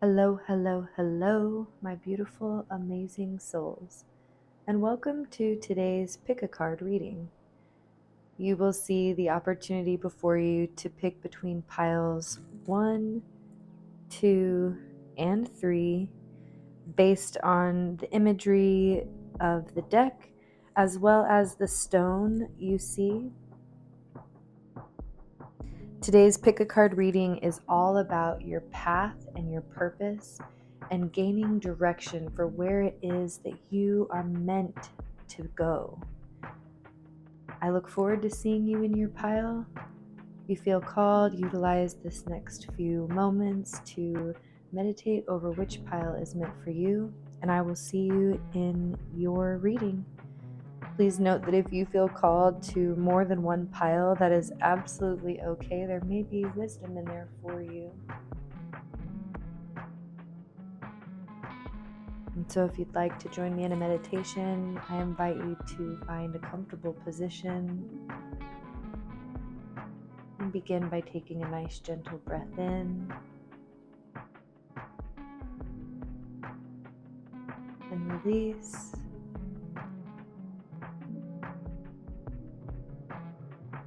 Hello, hello, hello, my beautiful, amazing souls, and welcome to today's Pick a Card reading. You will see the opportunity before you to pick between piles 1, 2, and 3 based on the imagery of the deck as well as the stone you see. Today's Pick a Card reading is all about your path and your purpose and gaining direction for where it is that you are meant to go. I look forward to seeing you in your pile. If you feel called, utilize this next few moments to meditate over which pile is meant for you, and I will see you in your reading. Please note that if you feel called to more than one pile, that is absolutely okay. There may be wisdom in there for you. And so if you'd like to join me in a meditation, I invite you to find a comfortable position and begin by taking a nice gentle breath in and release.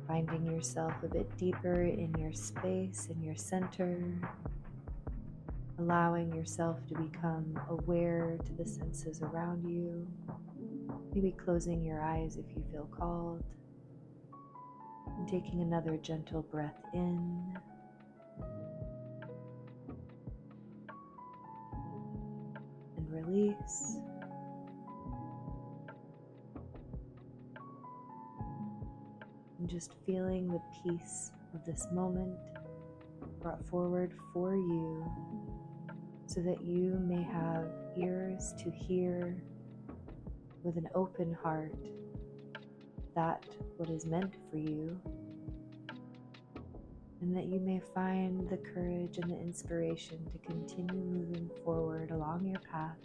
Finding yourself a bit deeper in your space, in your center, allowing yourself to become aware to the senses around you, maybe closing your eyes if you feel called, and taking another gentle breath in and release. And just feeling the peace of this moment brought forward for you so that you may have ears to hear with an open heart that what is meant for you, and that you may find the courage and the inspiration to continue moving forward along your path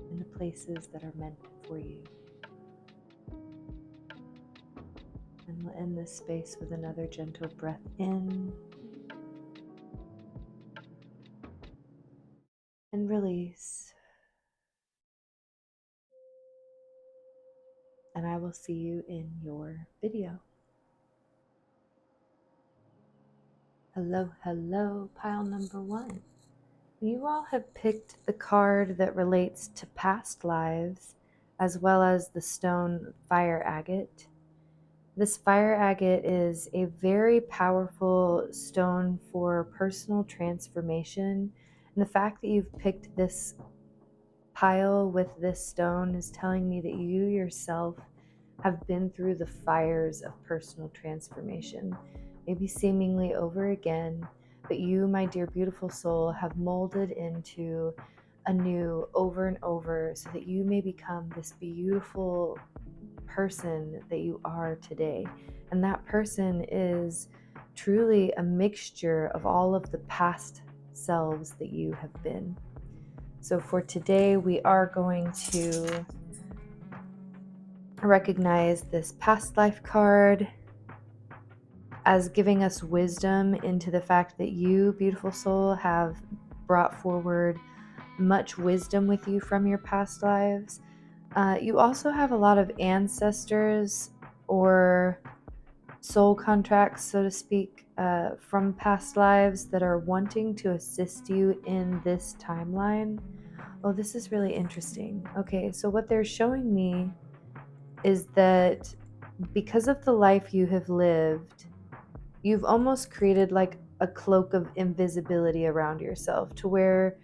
in the places that are meant for you. And we'll end this space with another gentle breath in and release. And I will see you in your video. Hello, hello, pile number 1. You all have picked the card that relates to past lives, as well as the stone fire agate. This fire agate is a very powerful stone for personal transformation. And the fact that you've picked this pile with this stone is telling me that you yourself have been through the fires of personal transformation, maybe seemingly over again, but you, my dear beautiful soul, have molded into anew over and over so that you may become this beautiful person that you are today. And that person is truly a mixture of all of the past selves that you have been. So for today, we are going to recognize this past life card as giving us wisdom into the fact that you, beautiful soul, have brought forward much wisdom with you from your past lives. You also have a lot of ancestors or soul contracts, so to speak, from past lives that are wanting to assist you in this timeline. Oh, this is really interesting. Okay, so what they're showing me is that because of the life you have lived, you've almost created like a cloak of invisibility around yourself to where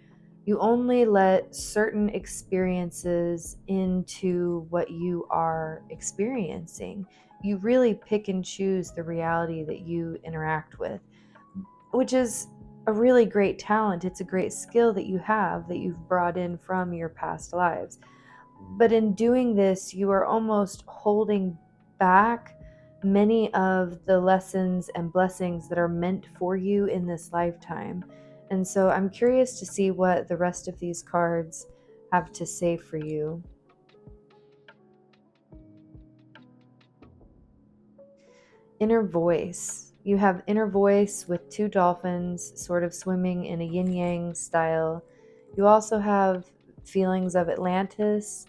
you only let certain experiences into what you are experiencing. You really pick and choose the reality that you interact with, which is a really great talent. It's a great skill that you have that you've brought in from your past lives. But in doing this, you are almost holding back many of the lessons and blessings that are meant for you in this lifetime. And so I'm curious to see what the rest of these cards have to say for you. Inner voice. You have inner voice with two dolphins sort of swimming in a yin yang style. You also have feelings of Atlantis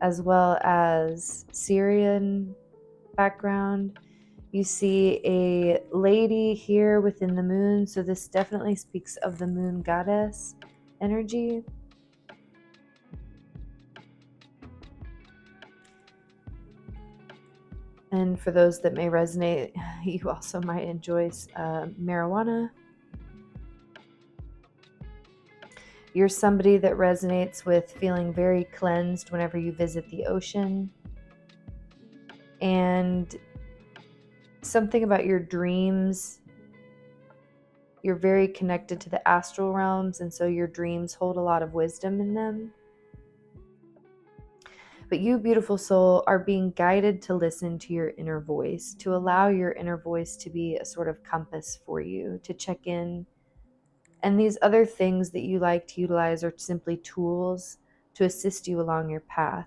as well as Syrian background. You see a lady here within the moon, so this definitely speaks of the moon goddess energy. And for those that may resonate, you also might enjoy marijuana. You're somebody that resonates with feeling very cleansed whenever you visit the ocean. And something about your dreams, you're very connected to the astral realms, and so your dreams hold a lot of wisdom in them. But you, beautiful soul, are being guided to listen to your inner voice, to allow your inner voice to be a sort of compass for you, to check in. And these other things that you like to utilize are simply tools to assist you along your path.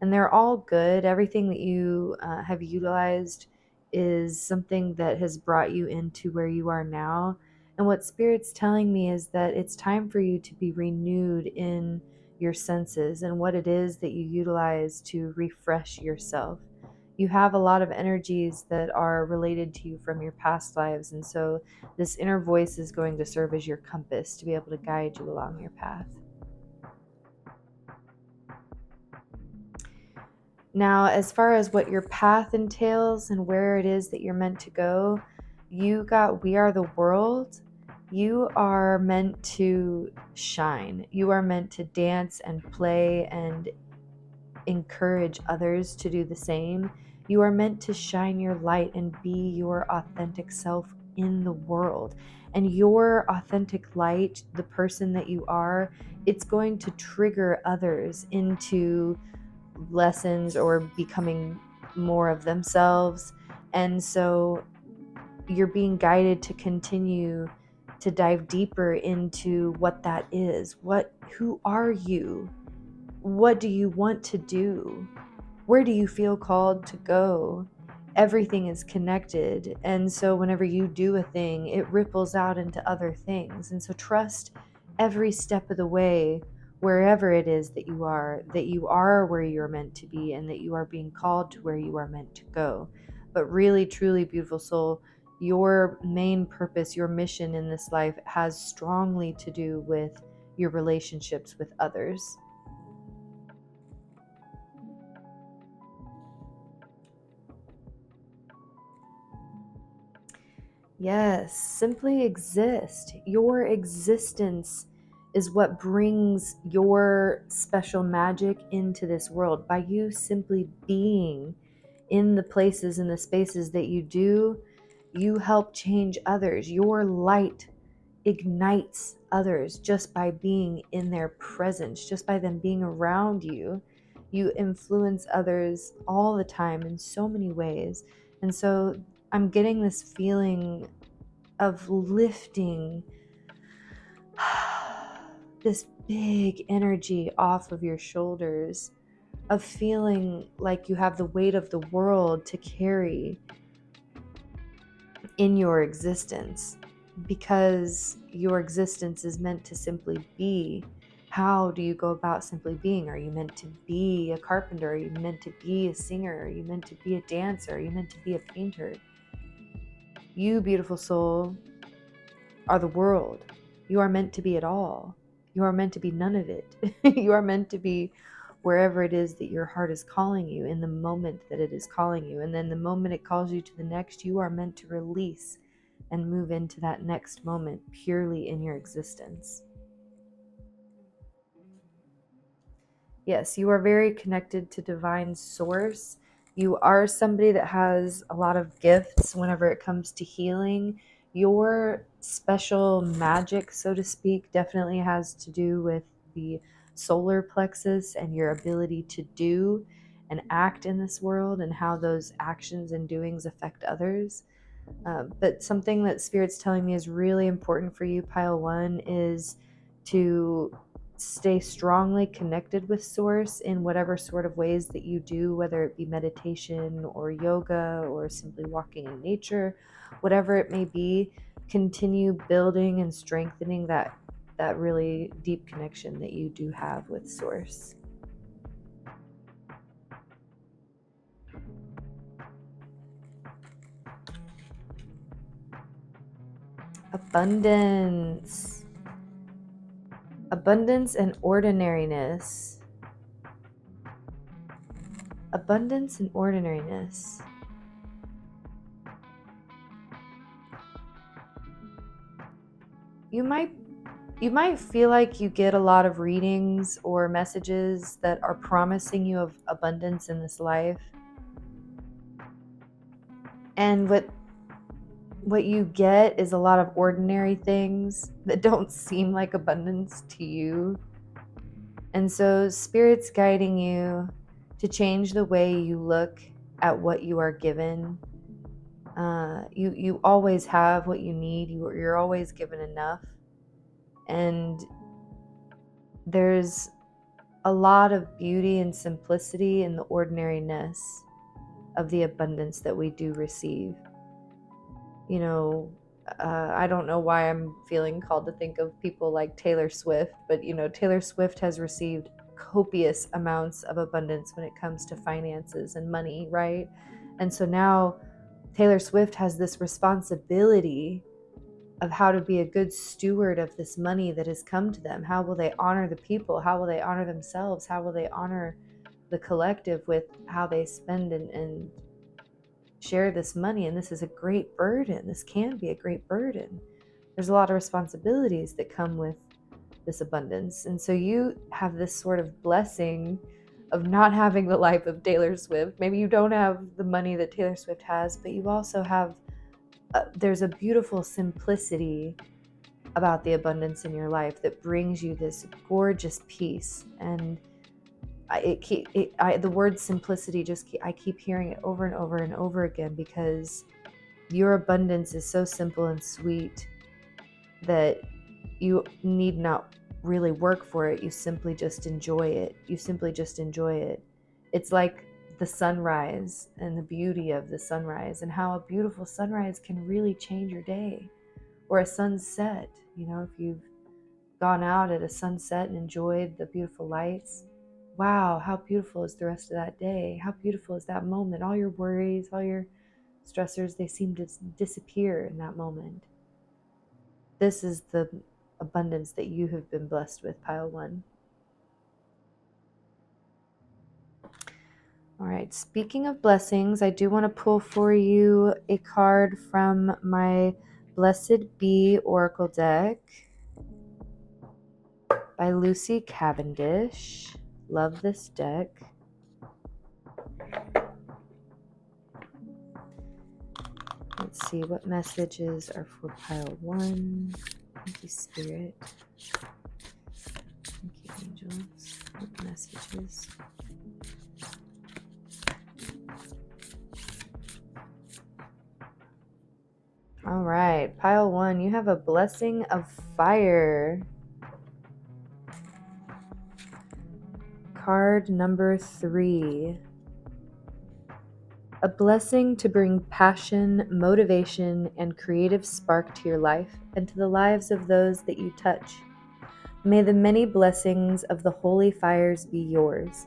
And they're all good. Everything that you have utilized is something that has brought you into where you are now. And what Spirit's telling me is that it's time for you to be renewed in your senses and what it is that you utilize to refresh yourself. You have a lot of energies that are related to you from your past lives. And so this inner voice is going to serve as your compass to be able to guide you along your path. Now, as far as what your path entails and where it is that you're meant to go, we are the world. You are meant to shine. You are meant to dance and play and encourage others to do the same. You are meant to shine your light and be your authentic self in the world. And your authentic light, the person that you are, it's going to trigger others into lessons or becoming more of themselves. And so you're being guided to continue to dive deeper into what that is. Who are you? What do you want to do? Where do you feel called to go? Everything is connected. And so whenever you do a thing, it ripples out into other things. And so trust every step of the way, wherever it is that you are where you're meant to be and that you are being called to where you are meant to go. But really, truly, beautiful soul, your main purpose, your mission in this life has strongly to do with your relationships with others. Yes, simply exist. Your existence is what brings your special magic into this world. By you simply being in the places and the spaces that you do, you help change others. Your light ignites others just by being in their presence, just by them being around you. You influence others all the time in so many ways. And so I'm getting this feeling of lifting this big energy off of your shoulders, of feeling like you have the weight of the world to carry in your existence, because your existence is meant to simply be. How do you go about simply being? Are you meant to be a carpenter? Are you meant to be a singer? Are you meant to be a dancer? Are you meant to be a painter? You, beautiful soul, are the world. You are meant to be it all. You are meant to be none of it. You are meant to be wherever it is that your heart is calling you in the moment that it is calling you. And then the moment it calls you to the next, you are meant to release and move into that next moment purely in your existence. Yes, you are very connected to divine source. You are somebody that has a lot of gifts whenever it comes to healing. Your special magic, so to speak, definitely has to do with the solar plexus and your ability to do and act in this world and how those actions and doings affect others. But something that Spirit's telling me is really important for you, Pile One, is to stay strongly connected with Source in whatever sort of ways that you do, whether it be meditation or yoga or simply walking in nature, whatever it may be, continue building and strengthening that really deep connection that you do have with Source. Abundance. Abundance and ordinariness. Abundance and ordinariness. You might feel like you get a lot of readings or messages that are promising you of abundance in this life. And what you get is a lot of ordinary things that don't seem like abundance to you. And so Spirit's guiding you to change the way you look at what you are given. You always have what you need. You're always given enough. And there's a lot of beauty and simplicity in the ordinariness of the abundance that we do receive. You know, I don't know why I'm feeling called to think of people like Taylor Swift, but Taylor Swift has received copious amounts of abundance when it comes to finances and money, right? And so now Taylor Swift has this responsibility of how to be a good steward of this money that has come to them. How will they honor the people? How will they honor themselves? How will they honor the collective with how they spend and share this money? And this is a great burden. This can be a great burden. There's a lot of responsibilities that come with this abundance. And so you have this sort of blessing of not having the life of Taylor Swift. Maybe you don't have the money that Taylor Swift has, but you also have there's a beautiful simplicity about the abundance in your life that brings you this gorgeous peace. And the word simplicity I keep hearing it over and over and over again, because your abundance is so simple and sweet that you need not really work for it. You simply just enjoy it. It's like the sunrise and the beauty of the sunrise, and how a beautiful sunrise can really change your day. Or a sunset, if you've gone out at a sunset and enjoyed the beautiful lights, wow, how beautiful is the rest of that day? How beautiful is that moment? All your worries, all your stressors, they seem to disappear in that moment. This is the abundance that you have been blessed with, Pile 1. All right, speaking of blessings, I do want to pull for you a card from my Blessed Bee Oracle deck by Lucy Cavendish. Love this deck. Let's see, what messages are for Pile 1? Thank you, Spirit. Thank you, angels. What messages? All right, Pile 1, you have a blessing of fire. Card number 3. A blessing to bring passion, motivation, and creative spark to your life and to the lives of those that you touch. May the many blessings of the holy fires be yours.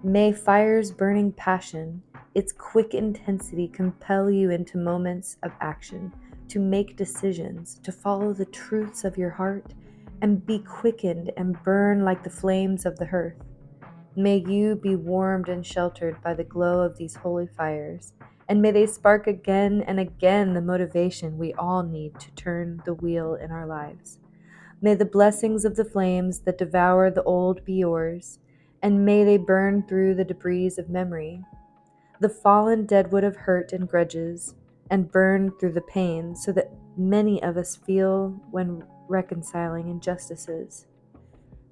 May fire's burning passion, its quick intensity, compel you into moments of action, to make decisions, to follow the truths of your heart, and be quickened and burn like the flames of the hearth. May you be warmed and sheltered by the glow of these holy fires, and may they spark again and again the motivation we all need to turn the wheel in our lives. May the blessings of the flames that devour the old be yours, and may they burn through the debris of memory, the fallen deadwood of hurt and grudges, and burn through the pain so that many of us feel when reconciling injustices.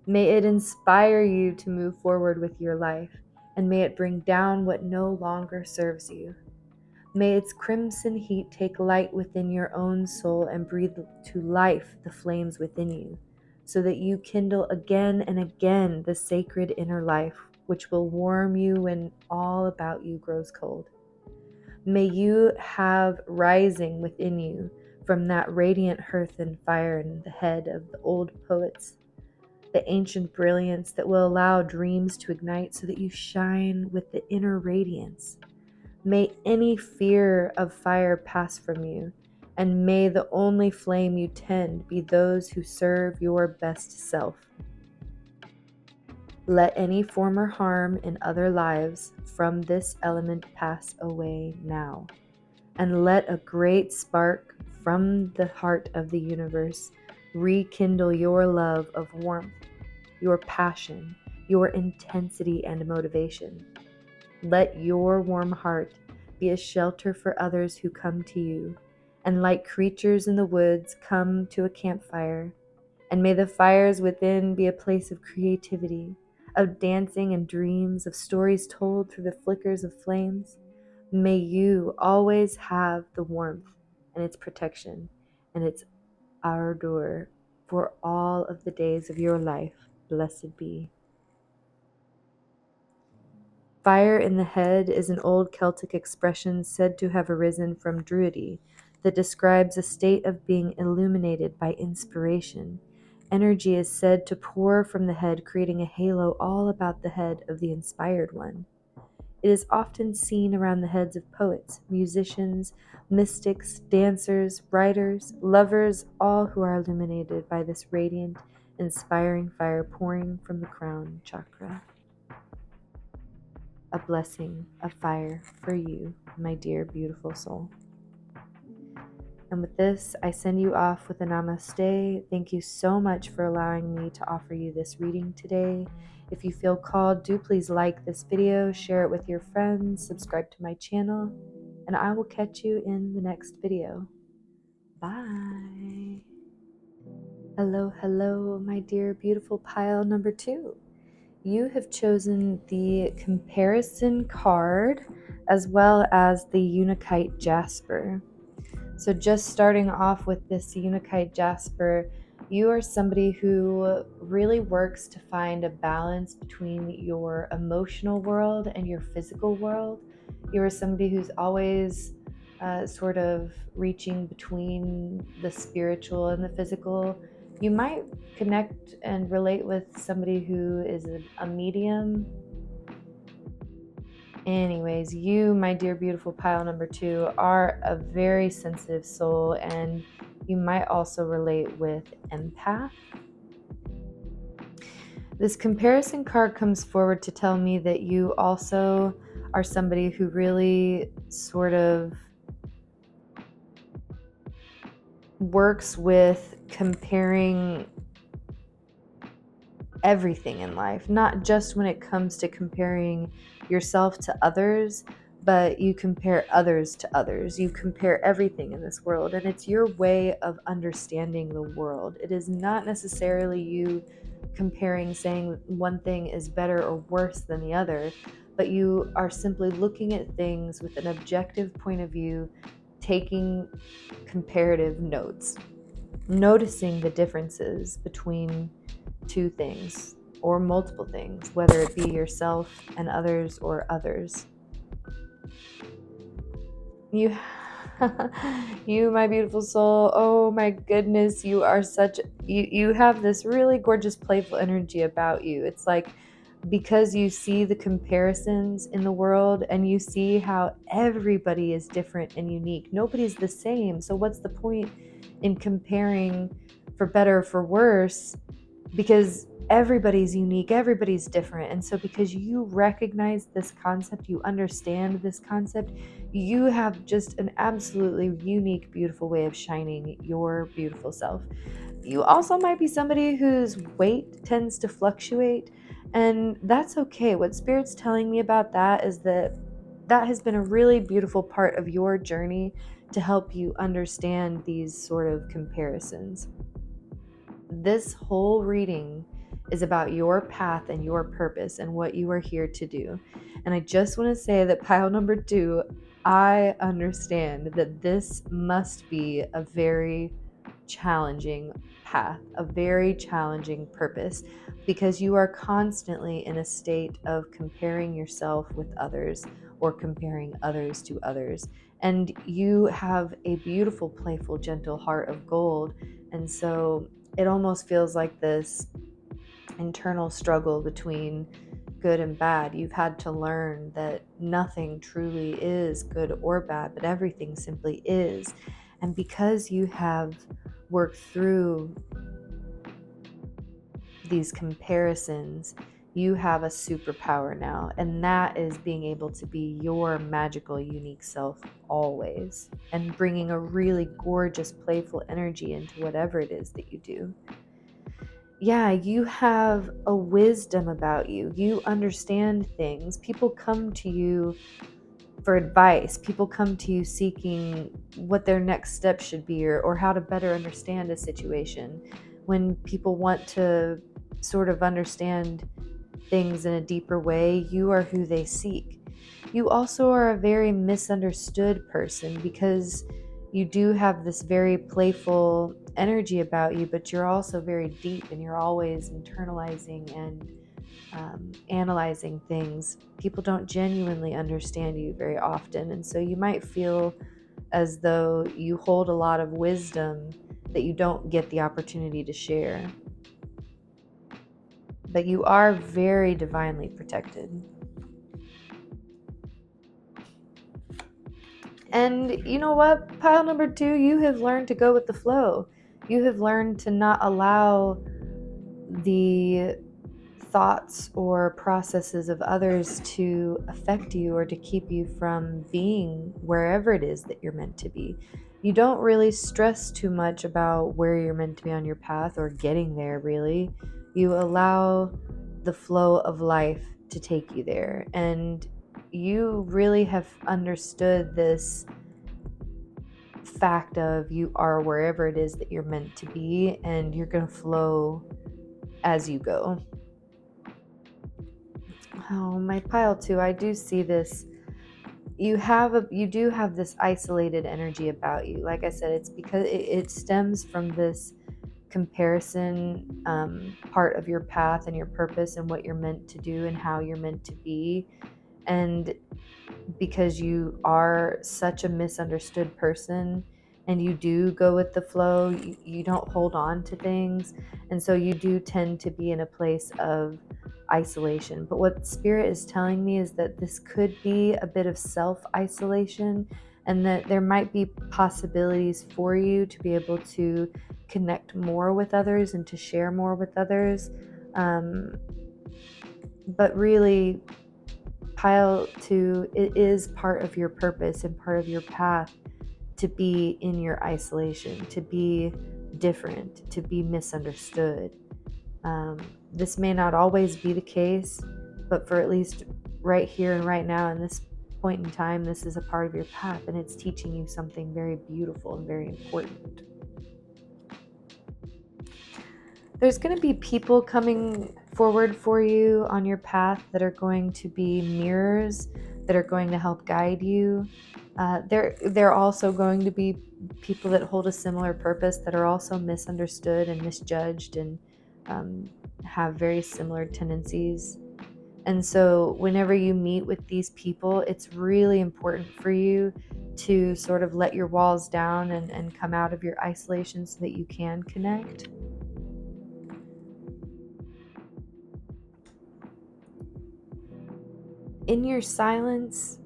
May it inspire you to move forward with your life, and may it bring down what no longer serves you. May its crimson heat take light within your own soul and breathe to life the flames within you. so that you kindle again and again the sacred inner life, which will warm you when all about you grows cold. May you have rising within you from that radiant hearth and fire in the head of the old poets, the ancient brilliance that will allow dreams to ignite so that you shine with the inner radiance. May any fear of fire pass from you, and may the only flame you tend be those who serve your best self. Let any former harm in other lives from this element pass away now, and let a great spark from the heart of the universe rekindle your love of warmth, your passion, your intensity and motivation. Let your warm heart be a shelter for others who come to you, and like creatures in the woods come to a campfire. And may the fires within be a place of creativity, of dancing and dreams, of stories told through the flickers of flames. May you always have the warmth and its protection and its ardor for all of the days of your life. Blessed be. Fire in the head is an old Celtic expression said to have arisen from Druidry that describes a state of being illuminated by inspiration. Energy is said to pour from the head, creating a halo all about the head of the inspired one. It is often seen around the heads of poets, musicians, mystics, dancers, writers, lovers, all who are illuminated by this radiant, inspiring fire pouring from the crown chakra. A blessing of fire for you, my dear beautiful soul. And with this, I send you off with a namaste. Thank you so much for allowing me to offer you this reading today. If you feel called, do please like this video, share it with your friends, subscribe to my channel, and I will catch you in the next video. Bye. Hello, hello, my dear beautiful pile number 2. You have chosen the comparison card as well as the Unakite Jasper. So just starting off with this Unakite Jasper, you are somebody who really works to find a balance between your emotional world and your physical world. You are somebody who's always sort of reaching between the spiritual and the physical. You might connect and relate with somebody who is a medium. Anyways, you, my dear beautiful pile number 2, are a very sensitive soul, and you might also relate with empath. This comparison card comes forward to tell me that you also are somebody who really sort of works with comparing everything in life, not just when it comes to comparing yourself to others, but you compare others to others. You compare everything in this world, and it's your way of understanding the world. It is not necessarily you comparing, saying one thing is better or worse than the other, but you are simply looking at things with an objective point of view, taking comparative notes, noticing the differences between two things or multiple things, whether it be yourself and others or others. You you, my beautiful soul, oh my goodness, you are such you have this really gorgeous playful energy about you. It's like, because you see the comparisons in the world and you see how everybody is different and unique. Nobody's the same. So what's the point in comparing for better or for worse? Because everybody's unique, everybody's different. And so because you recognize this concept, you understand this concept, you have just an absolutely unique, beautiful way of shining your beautiful self. You also might be somebody whose weight tends to fluctuate, and that's okay. What Spirit's telling me about that is that that has been a really beautiful part of your journey to help you understand these sort of comparisons. This whole reading is about your path and your purpose and what you are here to do. And I just want to say that pile number 2, I understand that this must be a very challenging path, a very challenging purpose, because you are constantly in a state of comparing yourself with others or comparing others to others. And you have a beautiful, playful, gentle heart of gold. And so it almost feels like this internal struggle between good and bad. You've had to learn that nothing truly is good or bad, but everything simply is. And because you have worked through these comparisons, you have a superpower now, and that is being able to be your magical, unique self always, and bringing a really gorgeous, playful energy into whatever it is that you do. Yeah, you have a wisdom about you. You understand things. People come to you for advice. People come to you seeking what their next step should be, or how to better understand a situation. When people want to sort of understand things in a deeper way, you are who they seek. You also are a very misunderstood person because you do have this very playful energy about you, but you're also very deep and you're always internalizing and analyzing things. People don't genuinely understand you very often, and so you might feel as though you hold a lot of wisdom that you don't get the opportunity to share. But you are very divinely protected. And you know what? Pile number 2, you have learned to go with the flow. You have learned to not allow the thoughts or processes of others to affect you or to keep you from being wherever it is that you're meant to be. You don't really stress too much about where you're meant to be on your path or getting there, really. You allow the flow of life to take you there. And you really have understood this fact of you are wherever it is that you're meant to be, and you're going to flow as you go. Oh, my pile 2, I do see this. You do have this isolated energy about you. Like I said, it's because it stems from this comparison part of your path and your purpose and what you're meant to do and how you're meant to be. And because you are such a misunderstood person and you do go with the flow, you don't hold on to things. And so you do tend to be in a place of isolation. But what Spirit is telling me is that this could be a bit of self-isolation, and that there might be possibilities for you to be able to connect more with others and to share more with others. But really, pile 2, it is part of your purpose and part of your path to be in your isolation, to be different, to be misunderstood. This may not always be the case, but for at least right here and right now in this point in time, this is a part of your path, and it's teaching you something very beautiful and very important. There's going to be people coming forward for you on your path that are going to be mirrors, that are going to help guide you. They're also going to be people that hold a similar purpose, that are also misunderstood and misjudged, and have very similar tendencies. And so whenever you meet with these people, it's really important for you to sort of let your walls down and come out of your isolation so that you can connect. In your silence,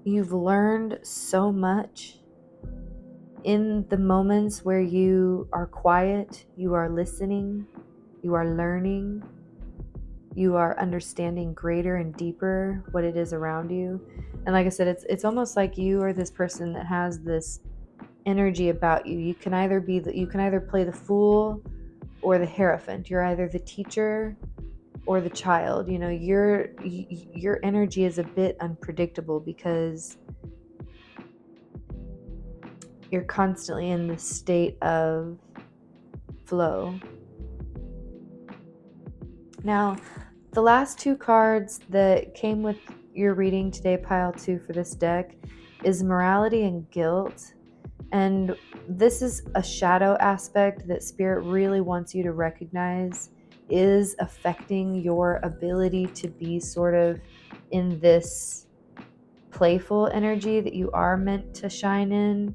you've learned so much. In the moments where you are quiet, you are listening, you are learning, you are understanding greater and deeper what it is around you. And like I said, it's almost like you are this person that has this energy about you. You can either play the fool or the hierophant. You're either the teacher or the child. You know, your energy is a bit unpredictable because you're constantly in this state of flow. Now, the last 2 cards that came with your reading today, pile 2 for this deck, is morality and guilt. And this is a shadow aspect that Spirit really wants you to recognize is affecting your ability to be sort of in this playful energy that you are meant to shine in.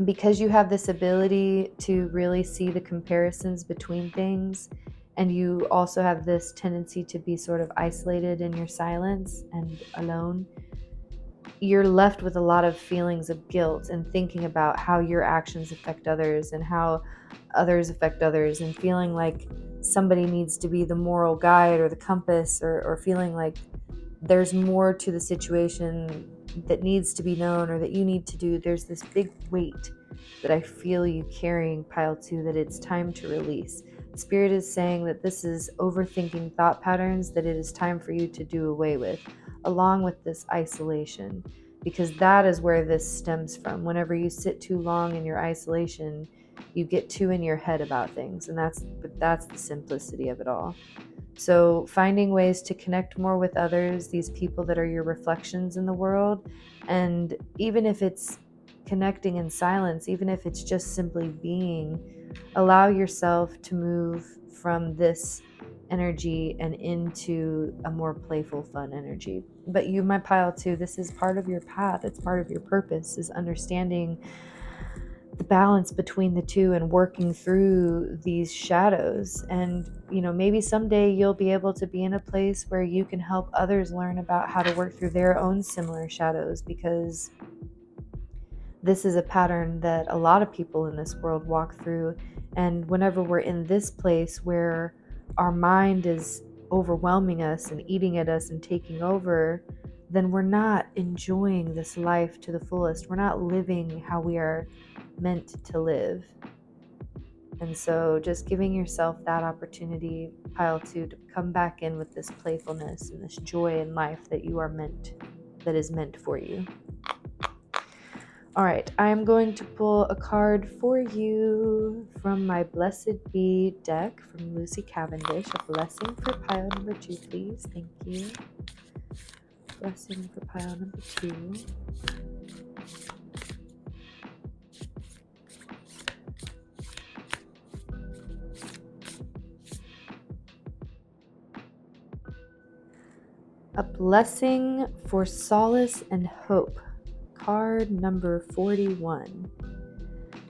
Because you have this ability to really see the comparisons between things, and you also have this tendency to be sort of isolated in your silence and alone, you're left with a lot of feelings of guilt and thinking about how your actions affect others and how others affect others, and feeling like somebody needs to be the moral guide or the compass, or feeling like there's more to the situation that needs to be known or that you need to do. There's this big weight that I feel you carrying, pile 2, that it's time to release. Spirit is saying that this is overthinking thought patterns that it is time for you to do away with, along with this isolation, because that is where this stems from. Whenever you sit too long in your isolation, you get too in your head about things, and that's the simplicity of it all. So finding ways to connect more with others, these people that are your reflections in the world, and even if it's connecting in silence, even if it's just simply being, allow yourself to move from this energy and into a more playful, fun energy. But you, my pile 2, this is part of your path. It's part of your purpose, is understanding the balance between the two and working through these shadows. And maybe someday you'll be able to be in a place where you can help others learn about how to work through their own similar shadows, because this is a pattern that a lot of people in this world walk through. And whenever we're in this place where our mind is overwhelming us and eating at us and taking over, then we're not enjoying this life to the fullest. We're not living how we are meant to live. And so just giving yourself that opportunity, pile 2, to come back in with this playfulness and this joy in life that you are meant, that is meant for you. All right, I'm going to pull a card for you from my Blessed Be deck from Lucy Cavendish. A blessing for pile number 2, please. Thank you. Blessing for pile number 2. A blessing for solace and hope. Card number 41.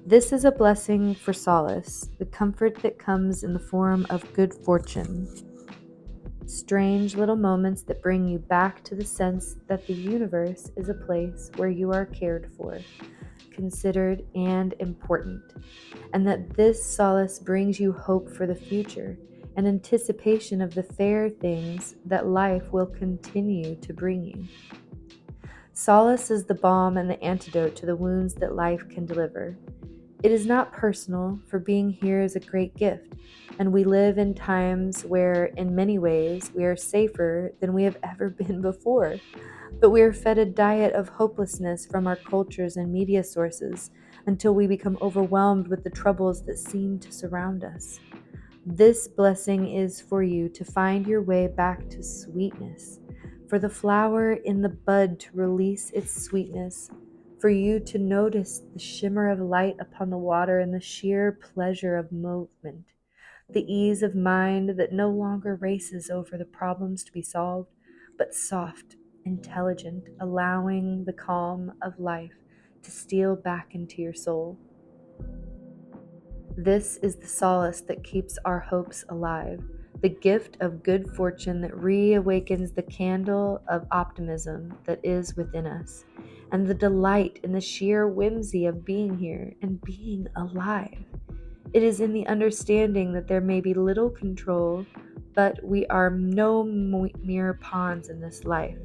This is a blessing for solace, the comfort that comes in the form of good fortune. Strange little moments that bring you back to the sense that the universe is a place where you are cared for, considered, and important, and that this solace brings you hope for the future and anticipation of the fair things that life will continue to bring you. Solace is the balm and the antidote to the wounds that life can deliver. It is not personal, for being here is a great gift, and we live in times where, in many ways, we are safer than we have ever been before. But we are fed a diet of hopelessness from our cultures and media sources until we become overwhelmed with the troubles that seem to surround us. This blessing is for you to find your way back to sweetness, for the flower in the bud to release its sweetness, for you to notice the shimmer of light upon the water and the sheer pleasure of movement, the ease of mind that no longer races over the problems to be solved, but soft, intelligent, allowing the calm of life to steal back into your soul. This is the solace that keeps our hopes alive, the gift of good fortune that reawakens the candle of optimism that is within us, and the delight in the sheer whimsy of being here and being alive. It is in the understanding that there may be little control, but we are no mere pawns in this life.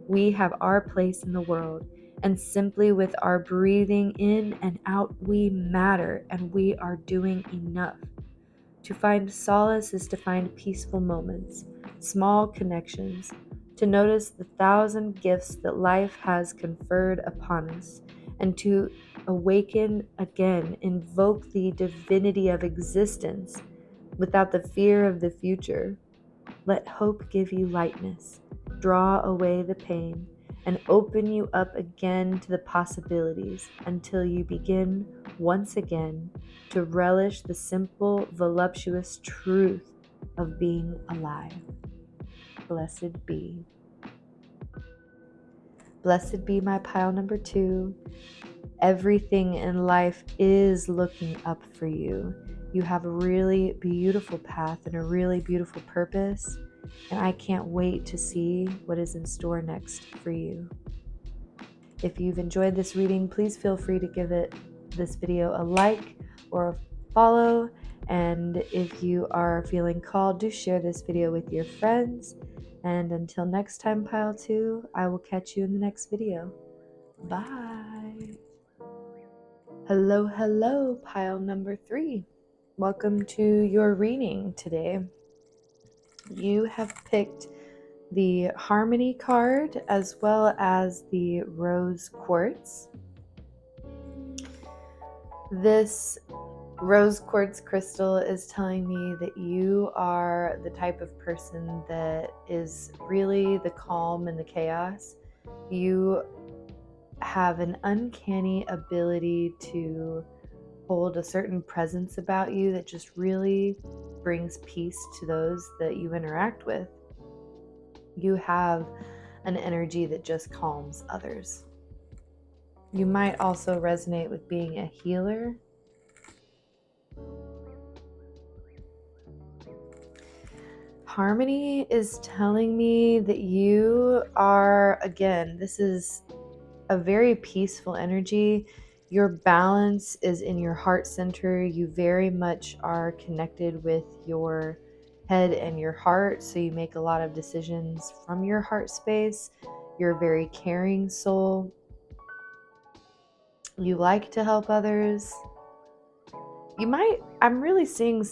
We have our place in the world, and simply with our breathing in and out, we matter, and we are doing enough. To find solace is to find peaceful moments, small connections, to notice the thousand gifts that life has conferred upon us, and to awaken again, invoke the divinity of existence without the fear of the future. Let hope give you lightness, draw away the pain, and open you up again to the possibilities until you begin once again to relish the simple, voluptuous truth of being alive. Blessed be. Blessed be my pile number 2. Everything in life is looking up for you. You have a really beautiful path and a really beautiful purpose, and I can't wait to see what is in store next for you. If you've enjoyed this reading, please feel free to give this video a like or a follow, and if you are feeling called, do share this video with your friends. And until next time, Pile 2, I will catch you in the next video. Bye. Hello, hello, Pile number 3. Welcome to your reading today. You have picked the Harmony card as well as the Rose Quartz. This Rose Quartz crystal is telling me that you are the type of person that is really the calm in the chaos. You have an uncanny ability to hold a certain presence about you that just really brings peace to those that you interact with. You have an energy that just calms others. You might also resonate with being a healer. Harmony is telling me that you are, again, this is a very peaceful energy. Your balance is in your heart center. You very much are connected with your head and your heart, so you make a lot of decisions from your heart space. You're a very caring soul. You like to help others. I'm really seeing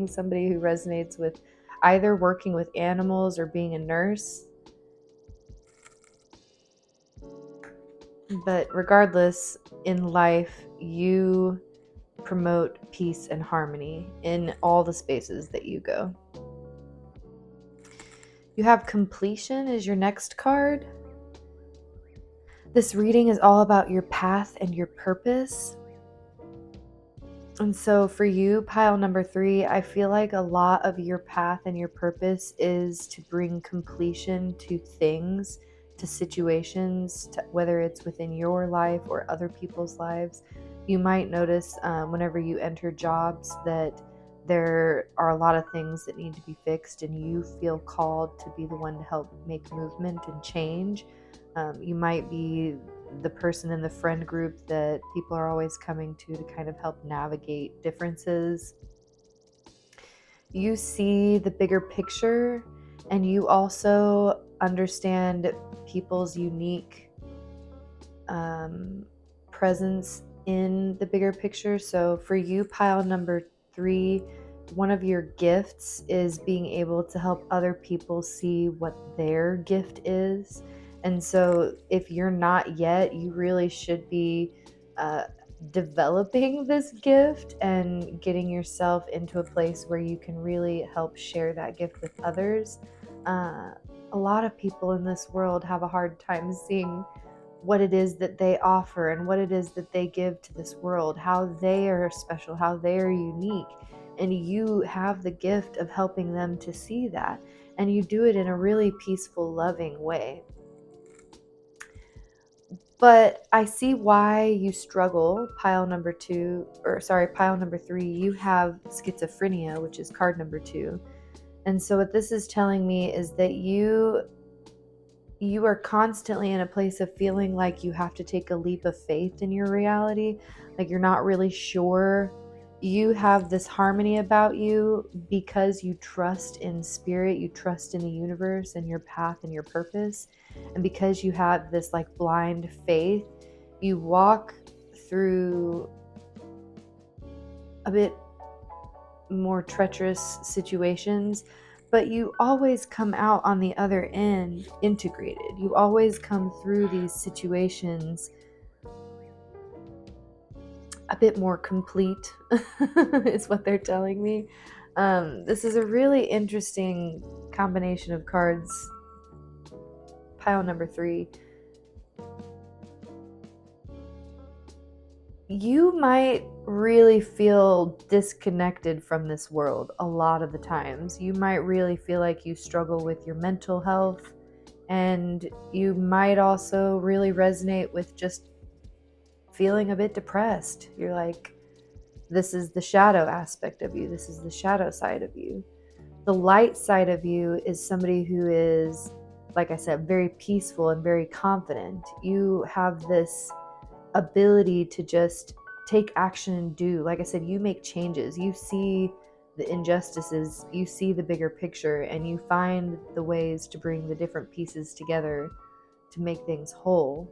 somebody who resonates with either working with animals or being a nurse. But regardless, in life, you promote peace and harmony in all the spaces that you go. You have completion as your next card. This reading is all about your path and your purpose. And so for you, Pile number 3, I feel like a lot of your path and your purpose is to bring completion to things, to situations, whether it's within your life or other people's lives. You might notice whenever you enter jobs that there are a lot of things that need to be fixed, and you feel called to be the one to help make movement and change. You might be the person in the friend group that people are always coming to kind of help navigate differences. You see the bigger picture, and you also understand people's unique presence in the bigger picture. So for you, Pile number 3, one of your gifts is being able to help other people see what their gift is. And so if you're not yet, you really should be developing this gift and getting yourself into a place where you can really help share that gift with others. A lot of people in this world have a hard time seeing what it is that they offer and what it is that they give to this world, how they are special, how they are unique. And you have the gift of helping them to see that. And you do it in a really peaceful, loving way. But I see why you struggle. Pile number 3, you have schizophrenia, which is card number 2. And so what this is telling me is that you are constantly in a place of feeling like you have to take a leap of faith in your reality. Like you're not really sure. You have this harmony about you because you trust in spirit, you trust in the universe and your path and your purpose. And because you have this like blind faith, you walk through a bit more treacherous situations, but you always come out on the other end integrated. You always come through these situations a bit more complete, is what they're telling me. This is a really interesting combination of cards, pile number 3, you might really feel disconnected from this world a lot of the times. You might really feel like you struggle with your mental health, and you might also really resonate with just feeling a bit depressed. You're like, this is the shadow aspect of you. This is the shadow side of you. The light side of you is somebody who is, like I said, very peaceful and very confident. You have this ability to just take action and do. Like I said, you make changes. You see the injustices, you see the bigger picture, and you find the ways to bring the different pieces together to make things whole.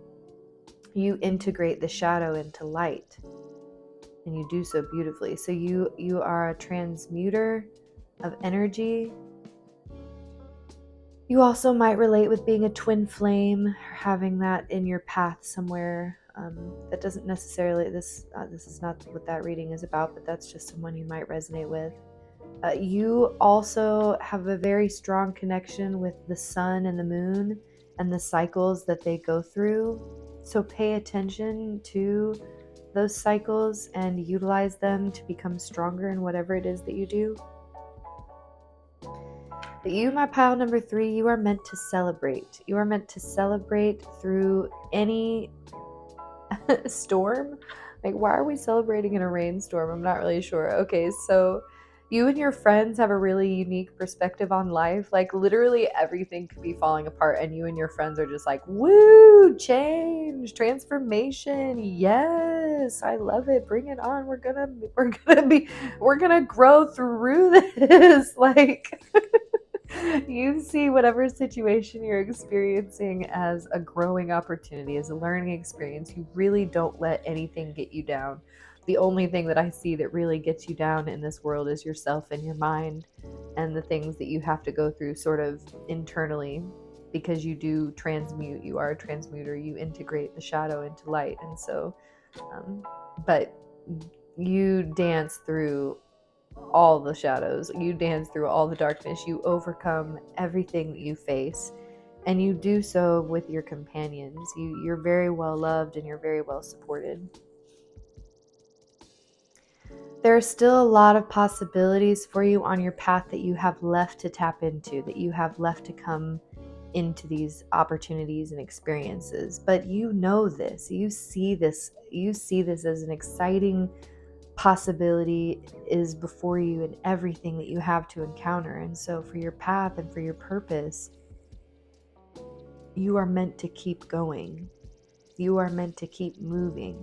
You integrate the shadow into light, and you do so beautifully. So you are a transmuter of energy. You also might relate with being a twin flame, or having that in your path somewhere. That doesn't necessarily, this is not what that reading is about, but that's just someone you might resonate with. You also have a very strong connection with the sun and the moon and the cycles that they go through. So pay attention to those cycles and utilize them to become stronger in whatever it is that you do. But you, my pile number 3, you are meant to celebrate. You are meant to celebrate through any storm. Like, why are we celebrating in a rainstorm? I'm not really sure. Okay, so you and your friends have a really unique perspective on life. Like, literally everything could be falling apart, and you and your friends are just like, woo, change, transformation. Yes, I love it. Bring it on. We're gonna grow through this. Like, you see whatever situation you're experiencing as a growing opportunity, as a learning experience. You really don't let anything get you down. The only thing that I see that really gets you down in this world is yourself and your mind, and the things that you have to go through sort of internally, because you do transmute. You are a transmuter. You integrate the shadow into light. And so, but you dance through all the shadows, you dance through all the darkness, you overcome everything that you face, and you do so with your companions. You're very well loved and you're very well supported. There are still a lot of possibilities for you on your path that you have left to tap into, that you have left to come into these opportunities and experiences. But you know this, you see this as an exciting possibility is before you, and everything that you have to encounter. And so for your path and for your purpose, you are meant to keep going. You are meant to keep moving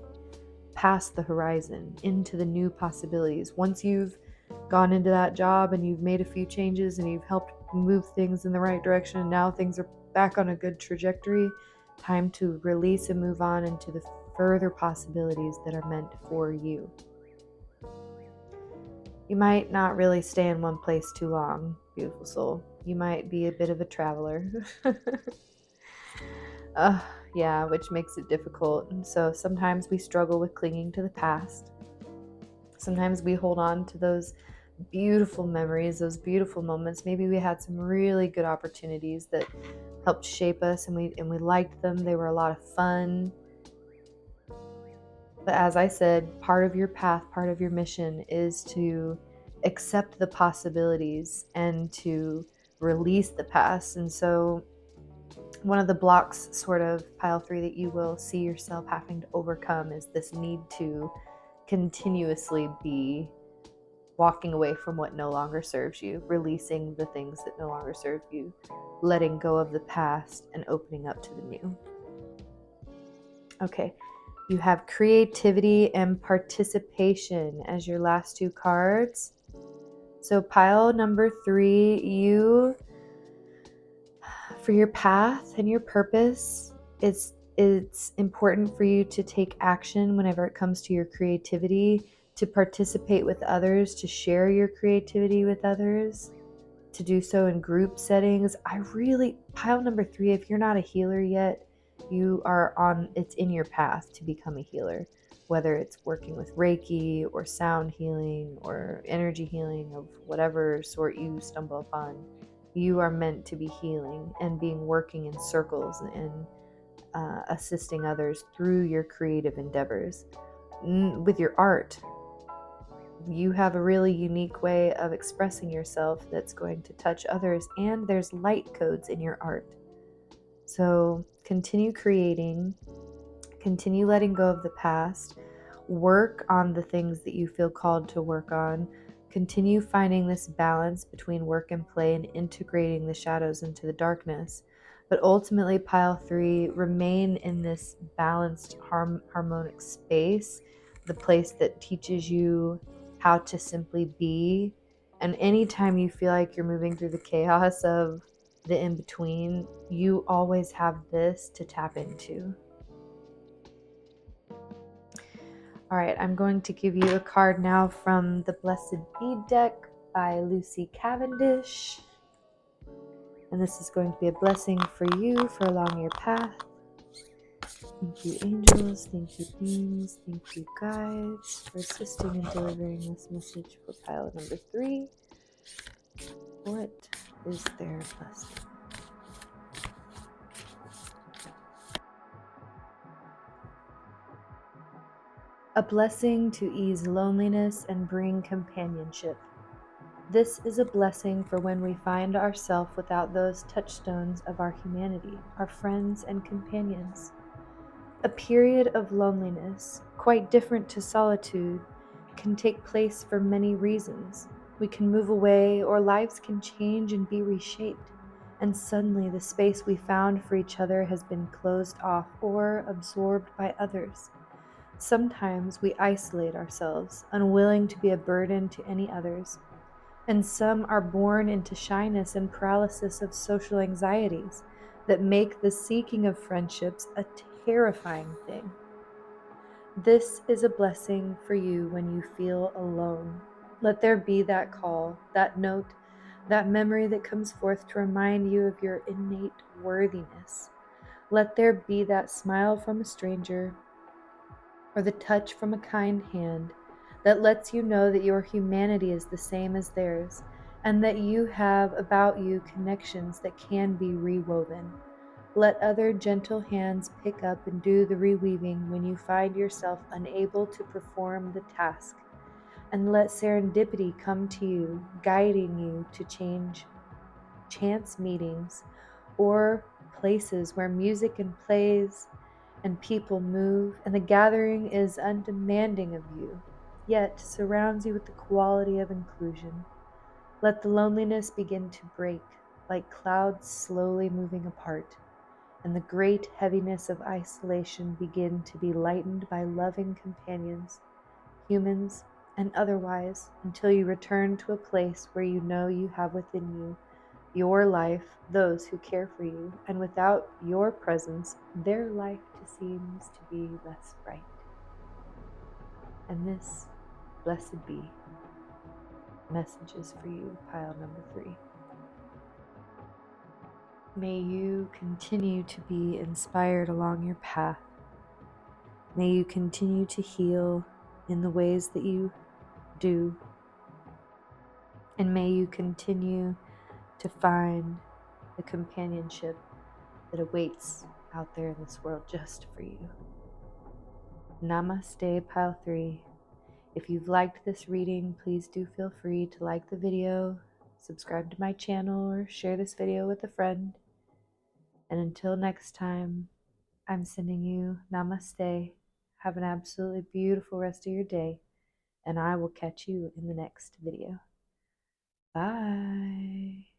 past the horizon into the new possibilities. Once you've gone into that job and you've made a few changes and you've helped move things in the right direction, and now things are back on a good trajectory, time to release and move on into the further possibilities that are meant for you. You might not really stay in one place too long, beautiful soul. You might be a bit of a traveler. Yeah, which makes it difficult. And so sometimes we struggle with clinging to the past. Sometimes we hold on to those beautiful memories, those beautiful moments. Maybe we had some really good opportunities that helped shape us, and we liked them. They were a lot of fun. But as I said, part of your path, part of your mission is to accept the possibilities and to release the past. And so one of the blocks, sort of pile 3, that you will see yourself having to overcome is this need to continuously be walking away from what no longer serves you, releasing the things that no longer serve you, letting go of the past and opening up to the new. Okay. You have creativity and participation as your last 2 cards. So pile number 3, you, for your path and your purpose, it's important for you to take action whenever it comes to your creativity, to participate with others, to share your creativity with others, to do so in group settings. Pile number 3, if you're not a healer yet, it's in your path to become a healer, whether it's working with Reiki or sound healing or energy healing of whatever sort you stumble upon. You are meant to be healing and working in circles and assisting others through your creative endeavors. With your art, you have a really unique way of expressing yourself that's going to touch others, and there's light codes in your art. So continue creating, continue letting go of the past, work on the things that you feel called to work on, continue finding this balance between work and play and integrating the shadows into the darkness. But ultimately, pile 3, remain in this balanced, harmonic space, the place that teaches you how to simply be. And anytime you feel like you're moving through the chaos of the in between, you always have this to tap into. All right, I'm going to give you a card now from the Blessed Bead deck by Lucy Cavendish. And this is going to be a blessing for you for along your path. Thank you, angels. Thank you, beings. Thank you, guides, for assisting in delivering this message for pile number 3. What is their blessing? A blessing to ease loneliness and bring companionship. This is a blessing for when we find ourselves without those touchstones of our humanity, our friends and companions. A period of loneliness, quite different to solitude, can take place for many reasons. We can move away, or lives can change and be reshaped, and suddenly the space we found for each other has been closed off or absorbed by others. Sometimes we isolate ourselves, unwilling to be a burden to any others. And some are born into shyness and paralysis of social anxieties that make the seeking of friendships a terrifying thing. This is a blessing for you when you feel alone. Let there be that call, that note, that memory that comes forth to remind you of your innate worthiness. Let there be that smile from a stranger or the touch from a kind hand that lets you know that your humanity is the same as theirs, and that you have about you connections that can be rewoven. Let other gentle hands pick up and do the reweaving when you find yourself unable to perform the task. And let serendipity come to you, guiding you to chance meetings or places where music and plays and people move, and the gathering is undemanding of you, yet surrounds you with the quality of inclusion. Let the loneliness begin to break, like clouds slowly moving apart, and the great heaviness of isolation begin to be lightened by loving companions, humans and otherwise, until you return to a place where you know you have within you your life, those who care for you, and without your presence, their life just seems to be less bright. And this, blessed be, messages for you, pile number 3. May you continue to be inspired along your path. May you continue to heal in the ways that you do. And may you continue to find the companionship that awaits out there in this world just for you. Namaste, pile 3. If you've liked this reading, please do feel free to like the video, subscribe to my channel, or share this video with a friend. And until next time, I'm sending you namaste. Have an absolutely beautiful rest of your day, and I will catch you in the next video. Bye.